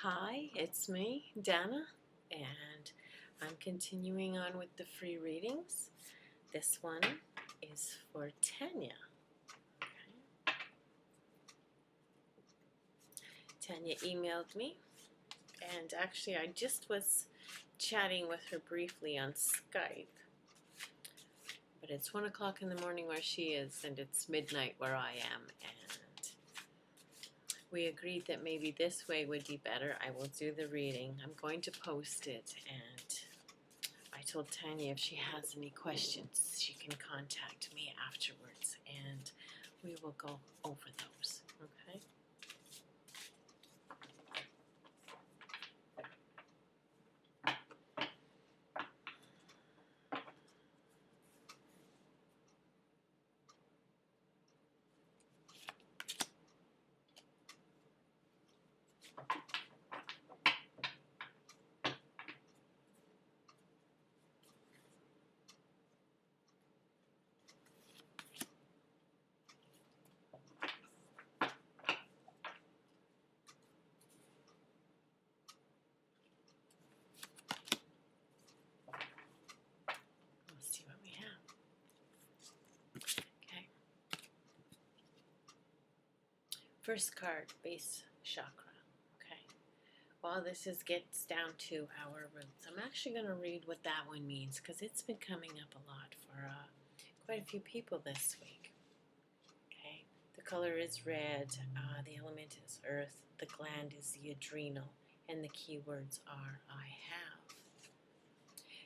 Hi, it's me, Dana, and I'm continuing on with the free readings. This one is for Tanya. Okay. Tanya emailed me, and actually, I just was chatting with her briefly on Skype. But it's 1 o'clock in the morning where she is, and it's midnight where I am, and we agreed that maybe this way would be better. I will do the reading. I'm going to post it, and I told Tanya if she has any questions, she can contact me afterwards, and we will go over those, okay? Let's see what we have. Okay. First card, base chakra. Okay. While this gets down to our roots, I'm actually going to read what that one means because it's been coming up a lot for quite a few people this week. Okay. The color is red. The element is earth. The gland is the adrenal. And the keywords are I have.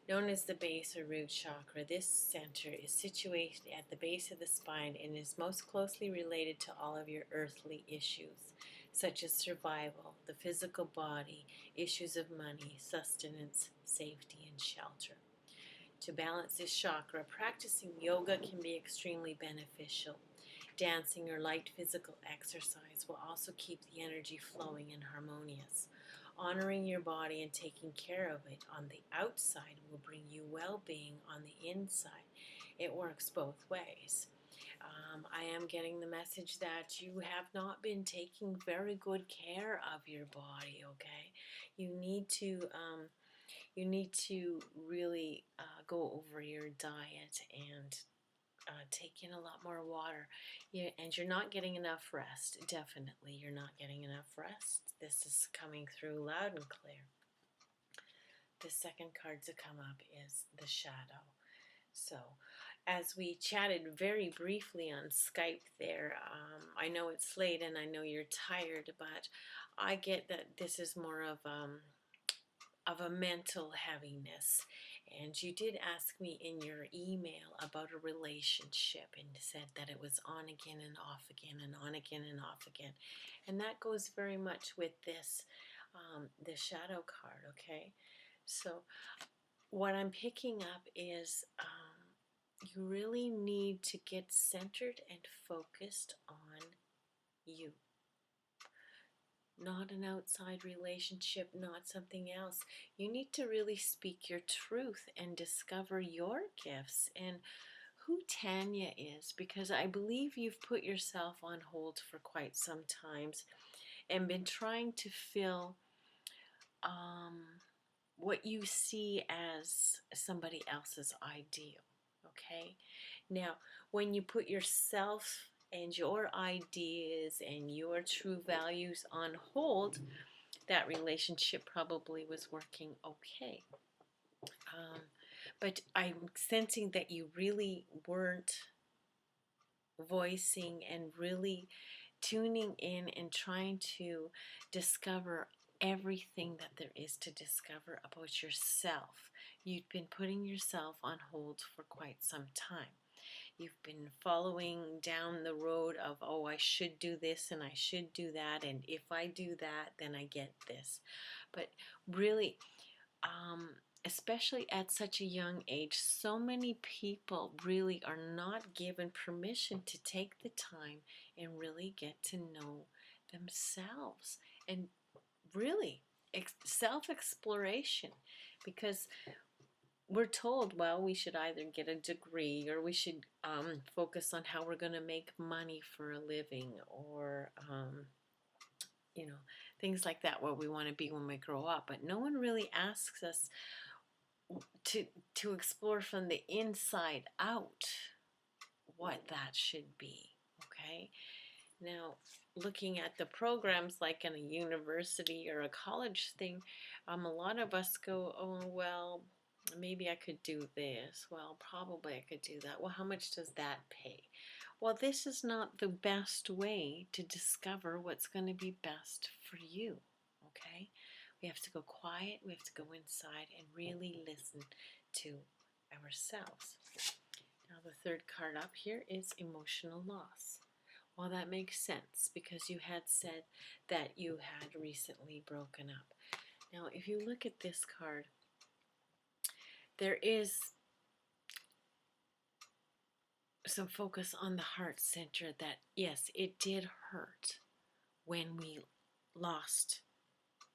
Known as the base or root chakra, this center is situated at the base of the spine and is most closely related to all of your earthly issues, such as survival, the physical body, issues of money, sustenance, safety, and shelter. To balance this chakra, practicing yoga can be extremely beneficial. Dancing or light physical exercise will also keep the energy flowing and harmonious. Honoring your body and taking care of it on the outside will bring you well-being on the inside. It works both ways. I am getting the message that you have not been taking very good care of your body, okay? You need to really go over your diet and take in a lot more water. And you're not getting enough rest. Definitely, you're not getting enough rest. This is coming through loud and clear. The second card to come up is the shadow. So, as we chatted very briefly on Skype there, I know it's late and I know you're tired, but I get that this is more of a mental heaviness. And you did ask me in your email about a relationship and said that it was on again and off again and on again and off again. And that goes very much with this, the shadow card, okay? So what I'm picking up is you really need to get centered and focused on you. Not an outside relationship, not something else. You need to really speak your truth and discover your gifts and who Tanya is, because I believe you've put yourself on hold for quite some times and been trying to fill what you see as somebody else's ideal, okay? Now, when you put yourself and your ideas and your true values on hold, that relationship probably was working okay. But I'm sensing that you really weren't voicing and really tuning in and trying to discover everything that there is to discover about yourself. You've been putting yourself on hold for quite some time. You've been following down the road of, oh, I should do this and I should do that, and if I do that, then I get this. But really, especially at such a young age, so many people really are not given permission to take the time and really get to know themselves and really self-exploration, because we're told, well, we should either get a degree or we should focus on how we're going to make money for a living, or things like that, where we want to be when we grow up. But no one really asks us to explore from the inside out what that should be. Okay, now looking at the programs like in a university or a college thing, a lot of us go, oh well, maybe I could do this, well probably I could do that, well how much does that pay? Well, this is not the best way to discover what's going to be best for you. Okay, we have to go quiet, we have to go inside and really listen to ourselves. Now the third card up here is emotional loss. Well, that makes sense because you had said that you had recently broken up. Now, if you look at this card, there is some focus on the heart center that, yes, it did hurt when we lost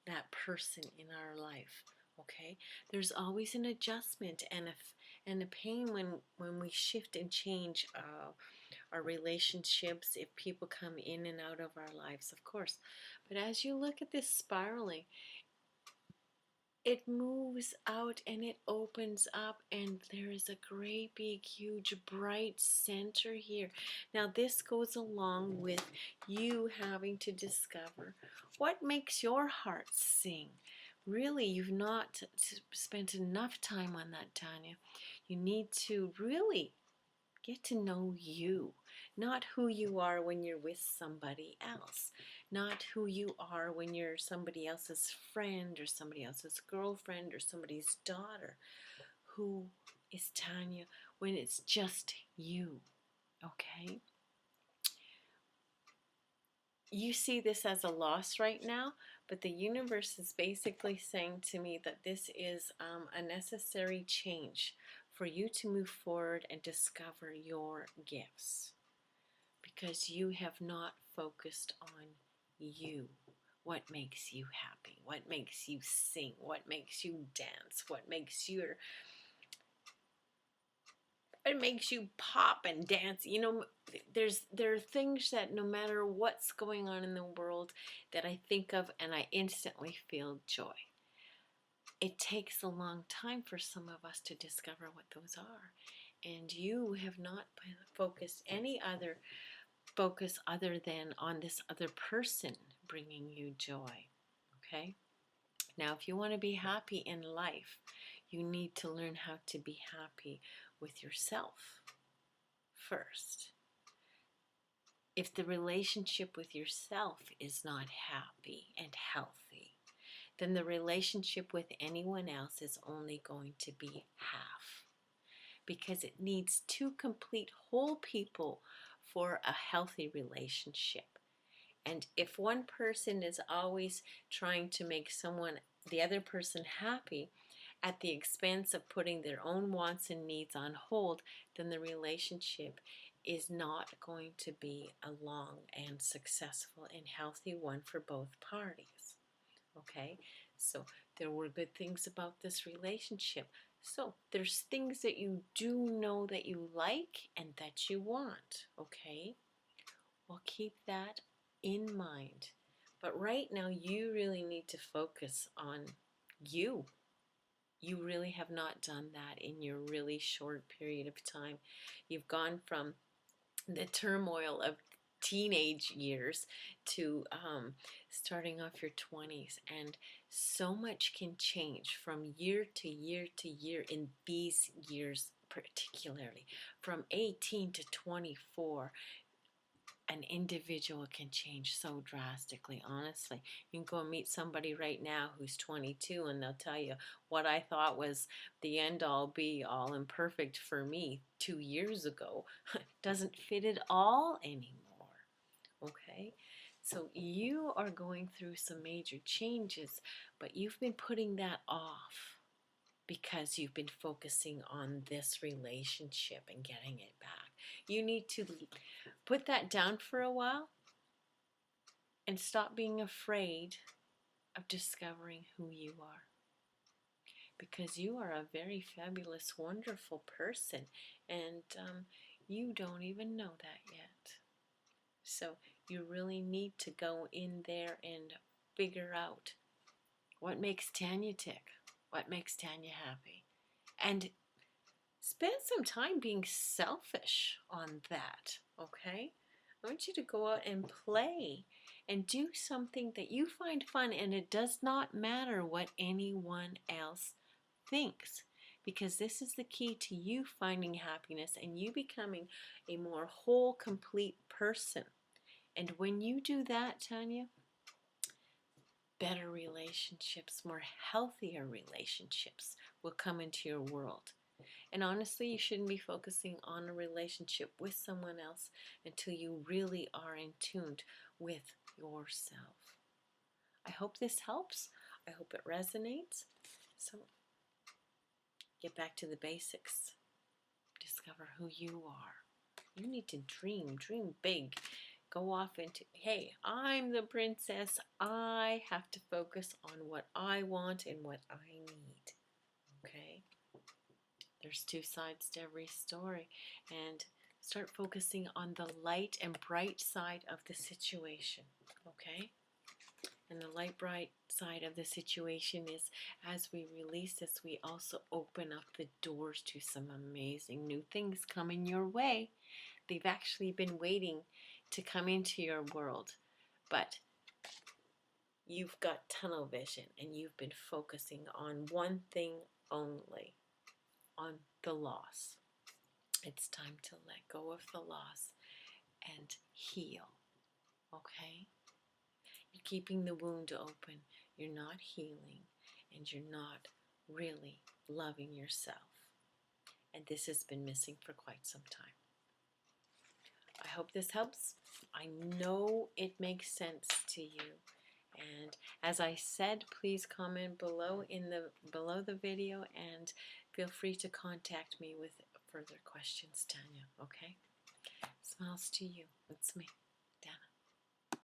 that person in our life. Okay, there's always an adjustment and a pain when we shift and change our relationships, if people come in and out of our lives, of course. But as you look at this spiraling, it moves out and it opens up, and there is a great big huge bright center here. Now this goes along with you having to discover what makes your heart sing. Really, you've not spent enough time on that, Tanya. You need to really get to know you, not who you are when you're with somebody else, not who you are when you're somebody else's friend or somebody else's girlfriend or somebody's daughter. Who is Tanya when it's just you, okay? You see this as a loss right now, but the universe is basically saying to me that this is a necessary change for you to move forward and discover your gifts, because you have not focused on you. What makes you happy? What makes you sing? What makes you dance? What makes you pop and dance? You know, there are things that no matter what's going on in the world that I think of and I instantly feel joy. It takes a long time for some of us to discover what those are. And you have not focused any other focus other than on this other person bringing you joy. Okay? Now, if you want to be happy in life, you need to learn how to be happy with yourself first. If the relationship with yourself is not happy and healthy, then the relationship with anyone else is only going to be half, because it needs two complete whole people for a healthy relationship. And if one person is always trying to make the other person happy at the expense of putting their own wants and needs on hold, then the relationship is not going to be a long and successful and healthy one for both parties. Okay, so there were good things about this relationship. So there's things that you do know that you like and that you want. Okay, well, keep that in mind. But right now, you really need to focus on you. You really have not done that in your really short period of time. You've gone from the turmoil of teenage years to starting off your 20s, and so much can change from year to year to year in these years, particularly from 18 to 24. An individual can change so drastically. Honestly, you can go and meet somebody right now who's 22 and they'll tell you, what I thought was the end all be all and perfect for me 2 years ago doesn't fit at all anymore. Okay, so you are going through some major changes, but you've been putting that off because you've been focusing on this relationship and getting it back. You need to put that down for a while and stop being afraid of discovering who you are, because you are a very fabulous, wonderful person, and you don't even know that yet. So you really need to go in there and figure out what makes Tanya tick, what makes Tanya happy, and spend some time being selfish on that, okay? I want you to go out and play and do something that you find fun, and it does not matter what anyone else thinks, because this is the key to you finding happiness and you becoming a more whole, complete person. And when you do that, Tanya, better relationships, more healthier relationships will come into your world. And honestly, you shouldn't be focusing on a relationship with someone else until you really are in tune with yourself. I hope this helps. I hope it resonates. So get back to the basics. Discover who you are. You need to dream big. Go off into, hey, I'm the princess. I have to focus on what I want and what I need. Okay? There's two sides to every story, and start focusing on the light and bright side of the situation, okay? And the light, bright side of the situation is, as we release this, we also open up the doors to some amazing new things coming your way. They've actually been waiting to come into your world, but you've got tunnel vision and you've been focusing on one thing only, on the loss. It's time to let go of the loss and heal, okay? You're keeping the wound open. You're not healing, and you're not really loving yourself. And this has been missing for quite some time. I hope this helps. I know it makes sense to you. And as I said, please comment below the video, and feel free to contact me with further questions, Tanya, okay? Smiles to you. It's me.